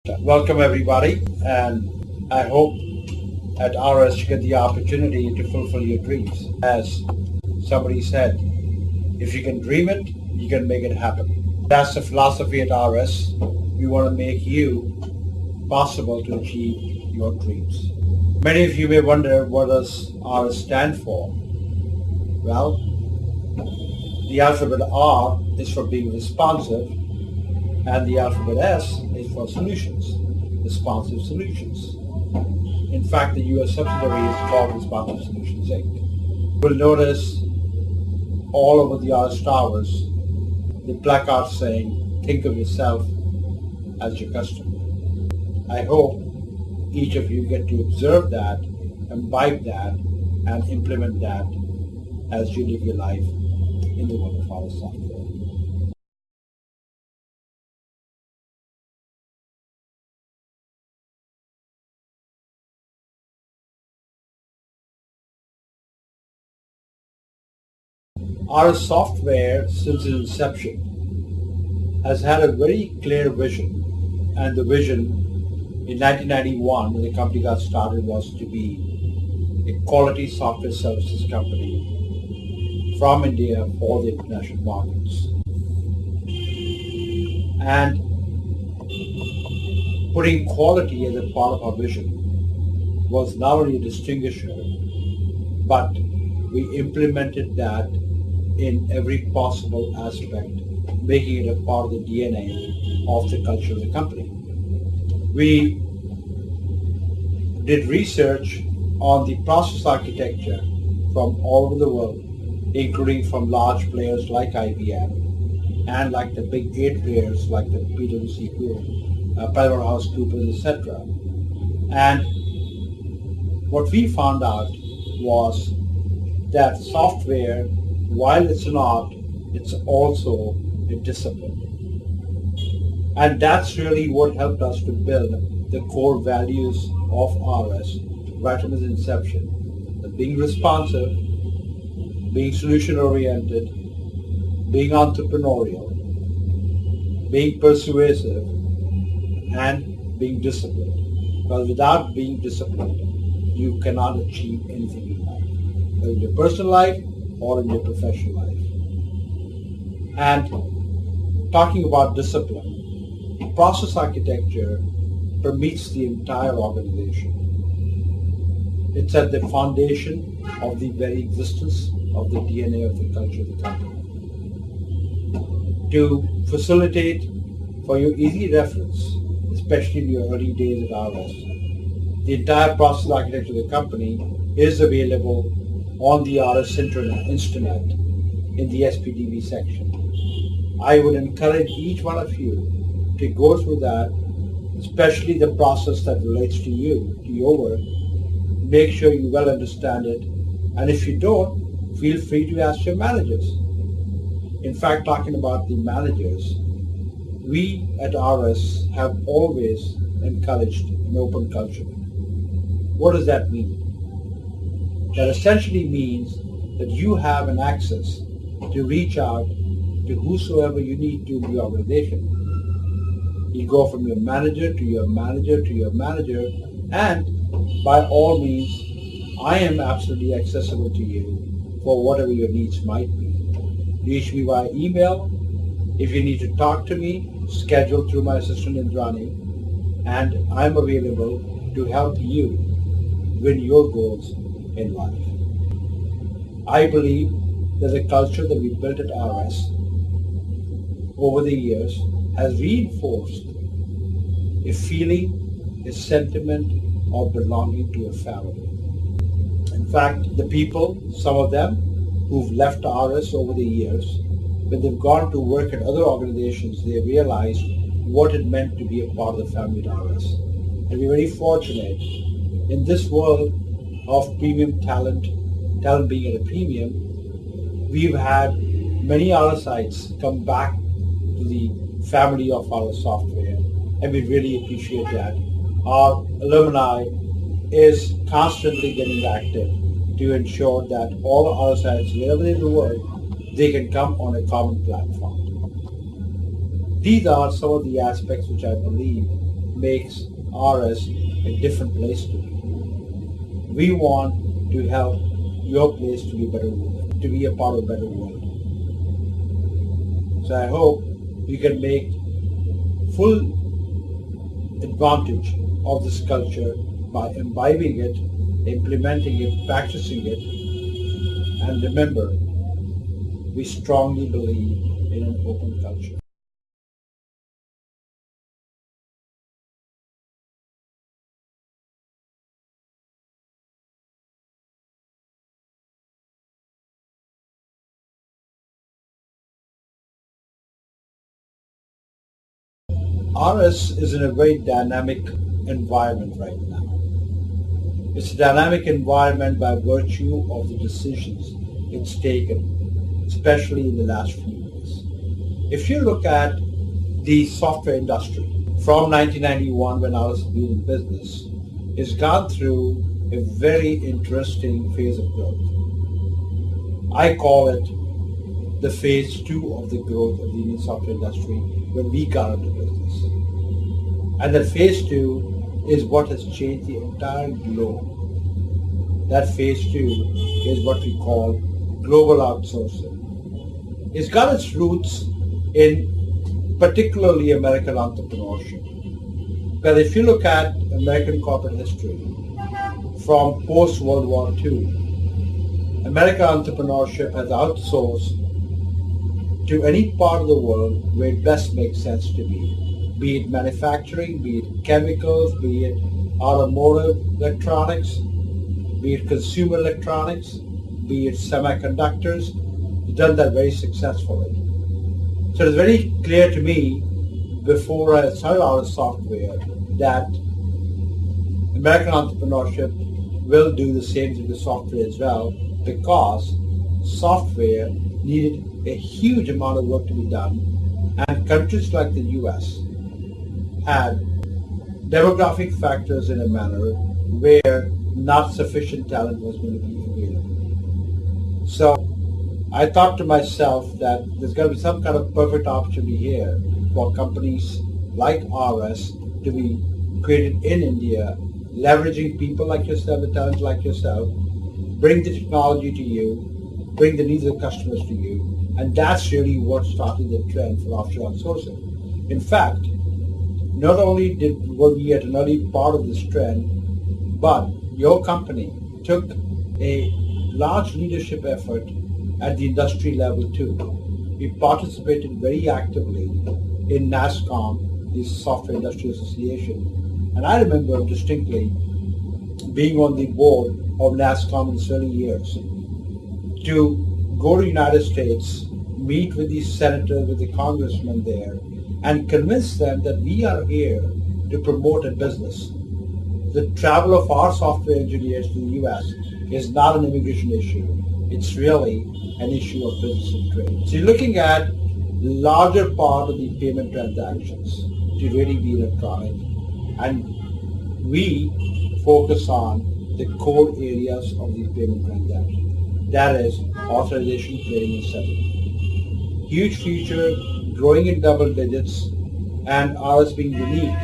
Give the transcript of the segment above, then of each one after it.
Welcome everybody, and I hope at RS you get the opportunity to fulfill your dreams. As somebody said, if you can dream it, you can make it happen. That's the philosophy at RS. We want to make you possible to achieve your dreams. Many of you may wonder, what does RS stand for? Well, the alphabet R is for being responsive, and the alphabet S is for solutions, responsive solutions. In fact, the US subsidiary is called Responsive Solutions Inc. You'll notice all over the RS towers the placards saying, think of yourself as your customer. I hope each of you get to observe that, imbibe that, and implement that as you live your life in the world of RS software. RS software, since its inception, has had a very clear vision, and the vision in 1991 when the company got started was to be a quality software services company from India for the international markets. And putting quality as a part of our vision was not only a distinguisher, but we implemented that in every possible aspect, making it a part of the DNA of the culture of the company. We did research on the process architecture from all over the world, including from large players like IBM and like the big 8 players like the PwC Group, PricewaterhouseCoopers, etc. And what we found out was that software, while it's an art, it's also a discipline. And that's really what helped us to build the core values of RS right from its inception. The being responsive, being solution-oriented, being entrepreneurial, being persuasive, and being disciplined. Because without being disciplined, you cannot achieve anything in life, whether in your personal life or in your professional life. And talking about discipline, process architecture permeates the entire organization. It's at the foundation of the very existence of the DNA of the culture of the company. To facilitate, for your easy reference, especially in your early days at RS, the entire process architecture of the company is available on the RS intranet in the SPDB section. I would encourage each one of you to go through that, especially the process that relates to you, to your work. Make sure you well understand it, and if you don't, feel free to ask your managers. In fact, talking about the managers, we at RS have always encouraged an open culture. What does that mean? That essentially means that you have an access to reach out to whosoever you need to in the organization. You go from your manager to your manager to your manager, and by all means, I am absolutely accessible to you for whatever your needs might be. Reach me via email. If you need to talk to me, schedule through my assistant Indrani, and I'm available to help you win your goals in life. I believe that the culture that we built at RS over the years has reinforced a feeling, a sentiment of belonging to a family. In fact, the people, some of them who've left RS over the years, when they've gone to work at other organizations, they realized what it meant to be a part of the family at RS. And we're very fortunate in this world of premium talent being at a premium. We've had many RSites come back to the family of our software, and we really appreciate that. Our alumni is constantly getting active to ensure that all RSites, wherever in the world, they can come on a common platform. These are some of the aspects which I believe makes RS a different place to be. We want to help your place to be a better world, to be a part of a better world. So I hope you can make full advantage of this culture by imbibing it, implementing it, practicing it, and remember, we strongly believe in an open culture. RS is in a very dynamic environment right now. It's a dynamic environment by virtue of the decisions it's taken, especially in the last few years. If you look at the software industry from 1991 when RS has been in business, it's gone through a very interesting phase of growth. I call it the phase 2 of the growth of the Indian software industry when we got into business. And that phase 2 is what has changed the entire globe. That phase 2 is what we call global outsourcing. It's got its roots in particularly American entrepreneurship. Because if you look at American corporate history from post-World War II, American entrepreneurship has outsourced to any part of the world where it best makes sense to be it manufacturing, be it chemicals, be it automotive electronics, be it consumer electronics, be it semiconductors. It's done that very successfully. So it's very clear to me before I started out in software that American entrepreneurship will do the same thing with software as well, because software needed a huge amount of work to be done, and countries like the US had demographic factors in a manner where not sufficient talent was going to be available. So I thought to myself that there's got to be some kind of perfect opportunity here for companies like RS to be created in India, leveraging people like yourself, the talent like yourself, bring the technology to you, bring the needs of the customers to you, and that's really what started the trend for offshore outsourcing. In fact, not only were we at an early part of this trend, but your company took a large leadership effort at the industry level too. We participated very actively in NASSCOM, the Software Industry Association, and I remember distinctly being on the board of NASSCOM in its early years to go to the United States, meet with the senators, with the congressmen there, and convince them that we are here to promote a business. The travel of our software engineers to the US is not an immigration issue. It's really an issue of business and trade. So you're looking at the larger part of the payment transactions to really be electronic, and we focus on the core areas of the payment transaction. That is authorization, clearing, and settlement. Huge future, growing in double digits, and ours being unique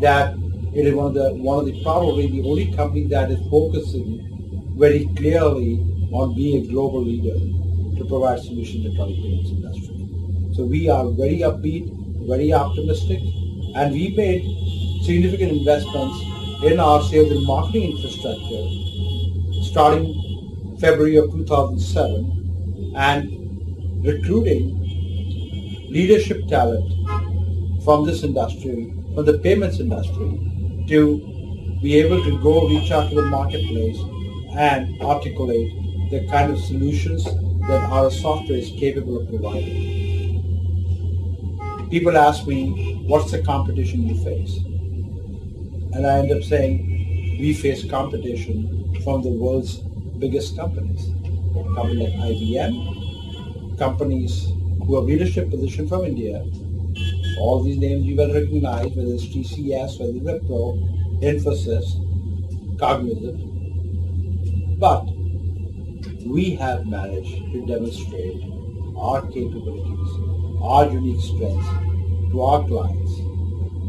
that it is one of the probably the only company that is focusing very clearly on being a global leader to provide solutions to the electronic payments industry. So we are very upbeat, very optimistic, and we made significant investments in our sales and marketing infrastructure starting February of 2007 and recruiting leadership talent from this industry, from the payments industry, to be able to go reach out to the marketplace and articulate the kind of solutions that our software is capable of providing. People ask me, what's the competition you face? And I end up saying, we face competition from the world's biggest companies. Companies like IBM, companies who have leadership position from India. All these names you will recognize, whether it's TCS, whether it's Wipro, Infosys, Cognizant. But we have managed to demonstrate our capabilities, our unique strengths to our clients.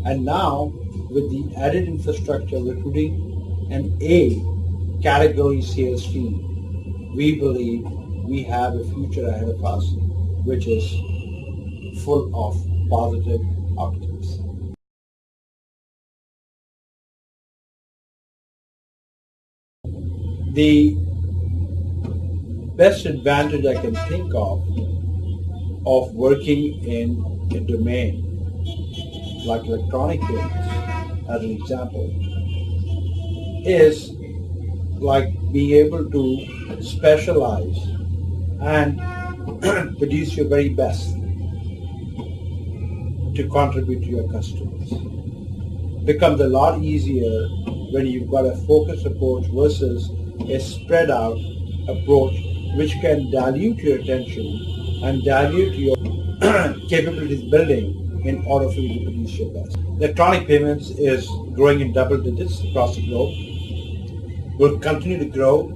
And now with the added infrastructure of recruiting an A category sales team, we believe we have a future ahead of us which is full of positive outcomes. The best advantage I can think of working in a domain like electronic payments, as an example, is like being able to specialize and produce your very best to contribute to your customers. Becomes a lot easier when you've got a focused approach versus a spread out approach which can dilute your attention and dilute your capabilities building in order for you to produce your best. Electronic payments is growing in double digits across the globe. Will continue to grow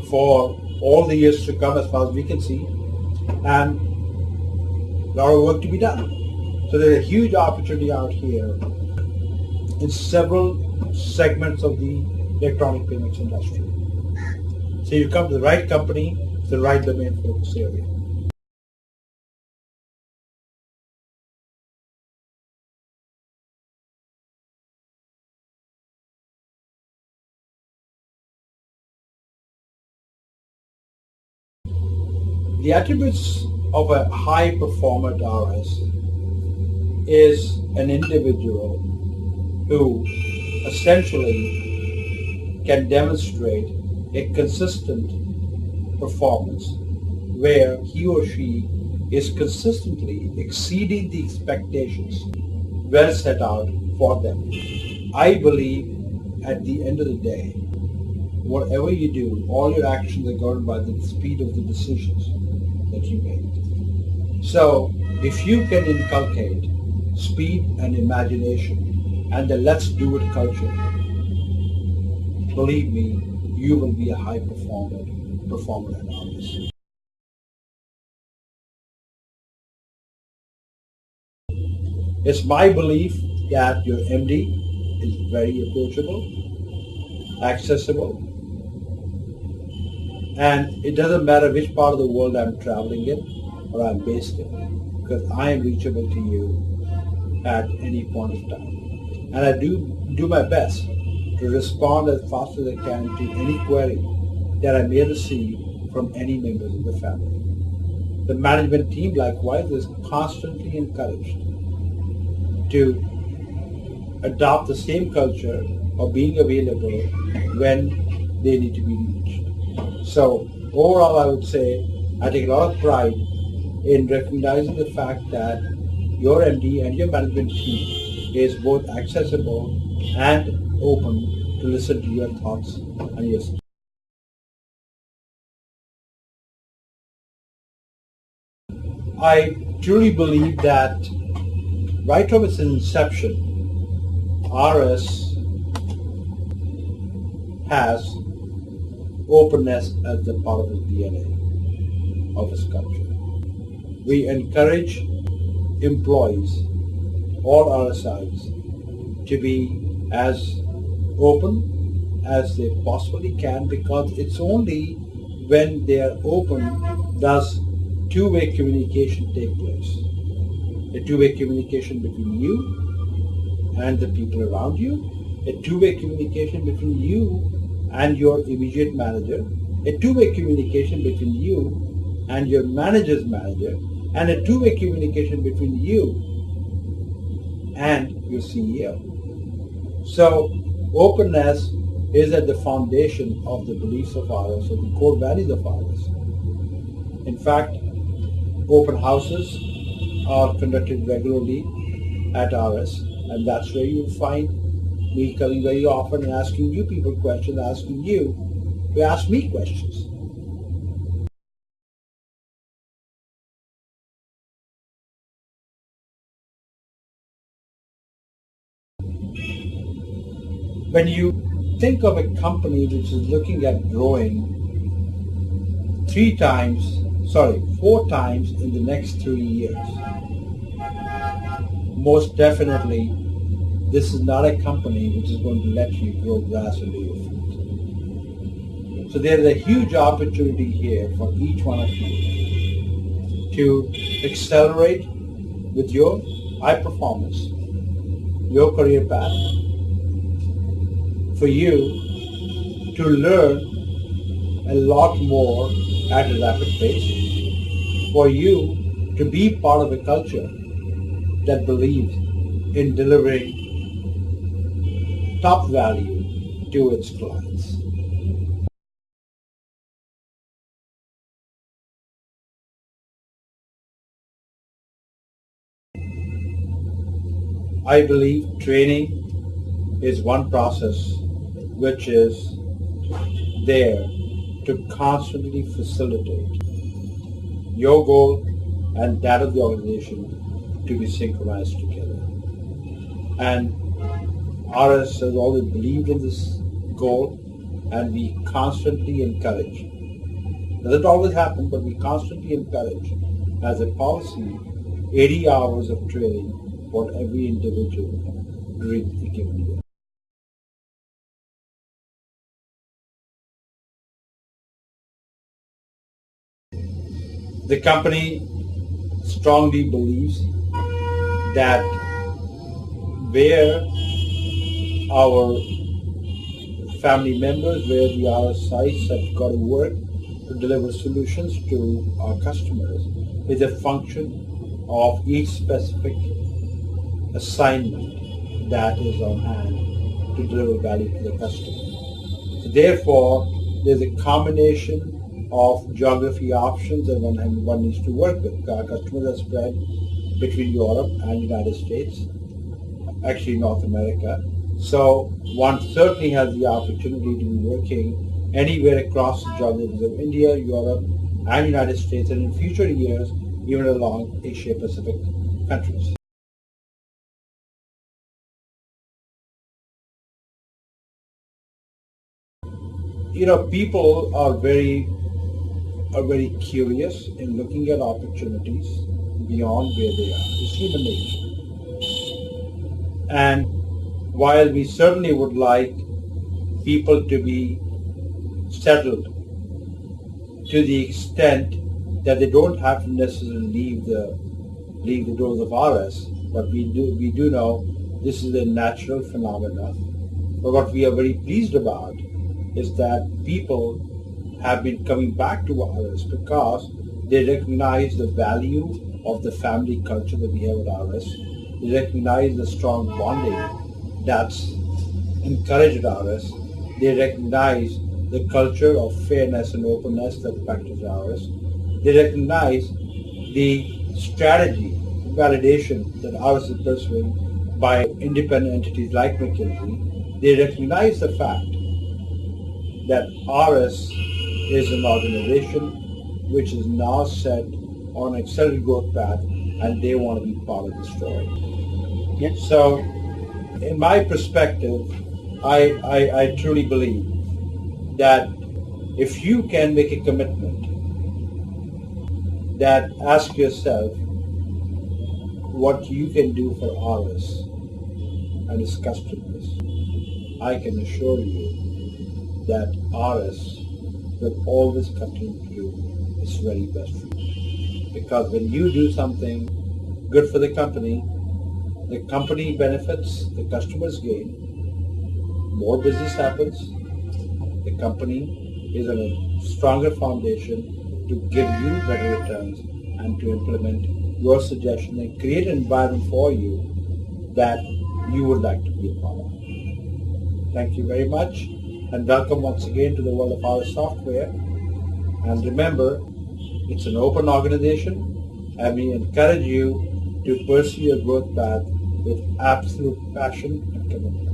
for all the years to come as far as we can see, and a lot of work to be done. So there's a huge opportunity out here in several segments of the electronic payments industry. So you come to the right company, the right domain focus area. The attributes of a high performer at RS is an individual who essentially can demonstrate a consistent performance where he or she is consistently exceeding the expectations well set out for them. I believe at the end of the day, whatever you do, all your actions are governed by the speed of the decisions that you make. So if you can inculcate speed and imagination and the let's do it culture, believe me, you will be a high performer and artist. It's my belief that your MD is very approachable, accessible, and it doesn't matter which part of the world I'm traveling in or I'm based in, because I am reachable to you at any point of time. And I do my best to respond as fast as I can to any query that I may receive from any members of the family. The management team likewise is constantly encouraged to adopt the same culture of being available when they need to be reached. So overall, I would say I take a lot of pride in recognizing the fact that your MD and your management team is both accessible and open to listen to your thoughts and your suggestions. I truly believe that right from its inception, RS has openness as the part of its DNA, of its culture. We encourage employees, all RSIs, to be as open as they possibly can, because it's only when they are open does two-way communication take place. A two-way communication between you and the people around you, a two-way communication between you and your immediate manager, a two-way communication between you and your manager's manager, and a two-way communication between you and your CEO. So openness is at the foundation of the beliefs of RS, or the core values of RS. In fact, open houses are conducted regularly at RS, and that's where you'll find me coming very often and asking you people questions, asking you to ask me questions. When you think of a company which is looking at growing 4 times in the next 3 years, most definitely This is not a company which is going to let you grow grass under your feet. So there is a huge opportunity here for each one of you to accelerate with your high performance, your career path, for you to learn a lot more at a rapid pace, for you to be part of a culture that believes in delivering top value to its clients. I believe training is one process which is there to constantly facilitate your goal and that of the organization to be synchronized together. And RS has always believed in this goal, and we constantly encourage. Doesn't always happen, but we constantly encourage as a policy 80 hours of training for every individual during the given year. The company strongly believes that where our family members, where the RS sites have got to work to deliver solutions to our customers is a function of each specific assignment that is on hand to deliver value to the customer. So therefore, there's a combination of geography options that one needs to work with. Our customers are spread between Europe and United States, actually North America. So one certainly has the opportunity to be working anywhere across the geographies of India, Europe, and United States, and in future years, even along Asia Pacific countries. People are very curious in looking at opportunities beyond where they are. It's human nature. And while we certainly would like people to be settled to the extent that they don't have to necessarily leave the doors of RS, but we do know this is a natural phenomenon. But what we are very pleased about is that people have been coming back to RS because they recognize the value of the family culture that we have at RS. They recognize the strong bonding that's encouraged at RS. They recognize the culture of fairness and openness that practices RS. They recognize the strategy, validation that RS is pursuing by independent entities like McKinsey. They recognize the fact that RS is an organization which is now set on an accelerated growth path, and they want to be part of the story. Yes. So, in my perspective, I truly believe that if you can make a commitment, that ask yourself what you can do for RS and its customers, I can assure you that RS will always continue to do its very best for you. Because when you do something good for the company benefits, the customers gain, more business happens, the company is on a stronger foundation to give you better returns and to implement your suggestion and create an environment for you that you would like to be a part of. Thank you very much, and welcome once again to the world of RS software. And remember, it's an open organization, and we encourage you to pursue your growth path with absolute passion and commitment.